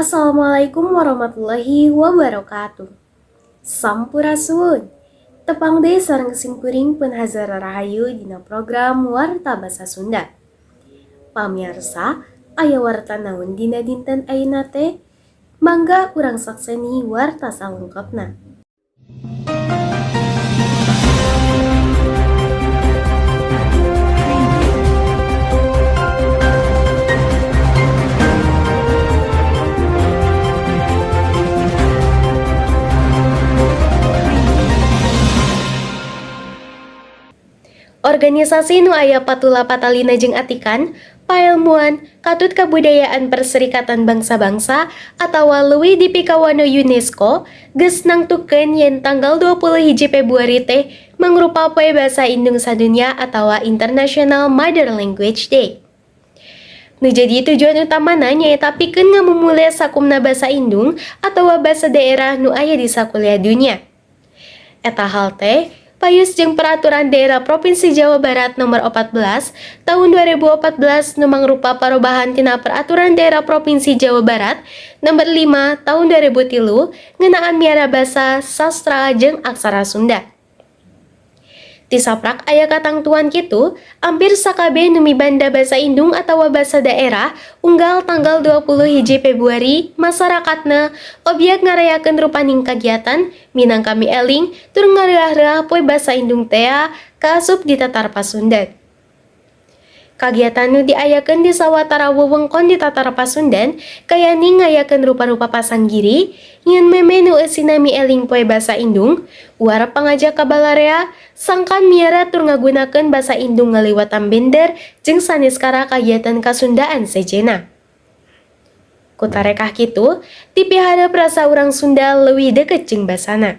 Assalamualaikum warahmatullahi wabarakatuh. Sampurasun. Tepang deh sareng simkuring penhazara rahayu dina program Warta Basa Sunda. Pamirsa, aya warta naon dina dinten ayeuna teh? Mangga urang sakseni warta salengkapna. Organisasi nu aya patula patalina jeung atikan, pailmuan, katut kabudayaan Perserikatan Bangsa-Bangsa atawa leuwih dipikawano UNESCO geus nangtukeun yen tanggal 21 Februari teh mangrupa Poe Basa Indung Sadunya atawa International Mother Language Day. Nu jadi tujuan utamana nyaeta pikeun ngamumule sakumna basa indung atawa basa daerah nu aya di sakuliah dunya. Eta hal teh payus jeung Peraturan Daerah Provinsi Jawa Barat Nomor 14 Tahun 2014 nu mangrupa parobahan tina Peraturan Daerah Provinsi Jawa Barat Nomor 5 Tahun 2003 ngeunaan miara basa, sastra, jeung aksara Sunda. Tisaprak aya katangtuan kitu, ampir sakabeh nu mibanda basa indung atawa basa daerah unggal tanggal 21 Februari masyarakatna objek ngarayakeun rupaning kagiatan minangka mieling tur ngareah-reah Poe Basa Indung teh kaasup di tatar Pasundan. Kagiatan nu diayakeun di sawatara wewengkon di tatar Pasundan kayani ngayakeun rupa-rupa pasanggiri, nyeun meme nu eusina mieling Poe Basa Indung, uar pangajak kabalarea, sangkan miara tur ngagunakeun basa indung ngaliwatan bender jeung saniskara kagiatan kasundaan sejenna. Kutarekah kitu, ti pihareup rasa urang Sunda leuwih deukeut jeung basana.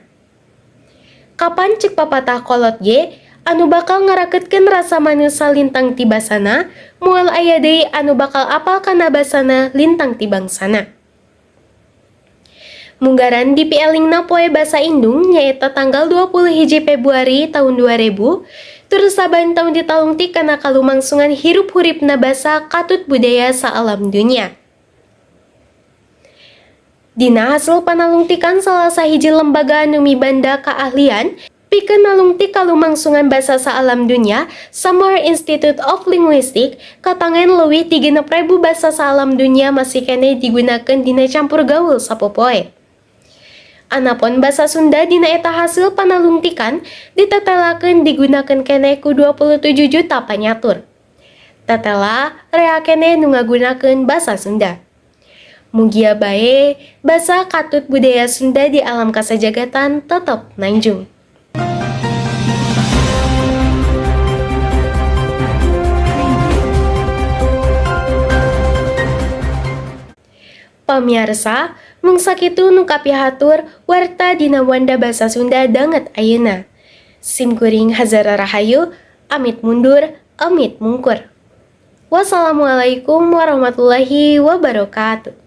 Kapan ceuk papatah kolot ge anu bakal ngarakeutkeun rasa manusa lintang ti basana, moal aya deui anu bakal apal kana basana lintang ti bangsana. Munggaran dipielingna Poe Basa Indung nyaeta tanggal 21 Februari tahun 2000, tur saban taun ditalungti kana kalumangsungan hirup huripna basa katut budaya saalam dunya. Dina hasil panalungtikan salah sahiji lembaga nu mibanda kaahlian pikeun nalungtik kalumangsungan basa saalam dunya, Samar Institute of Linguistics katangen leuwih ti 6.000 basa saalam dunya masih keneh digunakeun dina campur gaul sapopoe. Anapun basa Sunda dina eta hasil panalungtikan ditetelakeun digunakeun keneh ku 27 juta panyatur. Tetela rea keneh nu ngagunakeun basa Sunda. Mugia bae basa katut budaya Sunda di alam kasajagatan tetep nanjung. Pamirsa, mung sakitu nu kapihatur warta dina Wanda Basa Sunda danget ayeuna. Simkuring Hazara Rahayu, amit mundur, amit mungkur. Wassalamualaikum warahmatullahi wabarakatuh.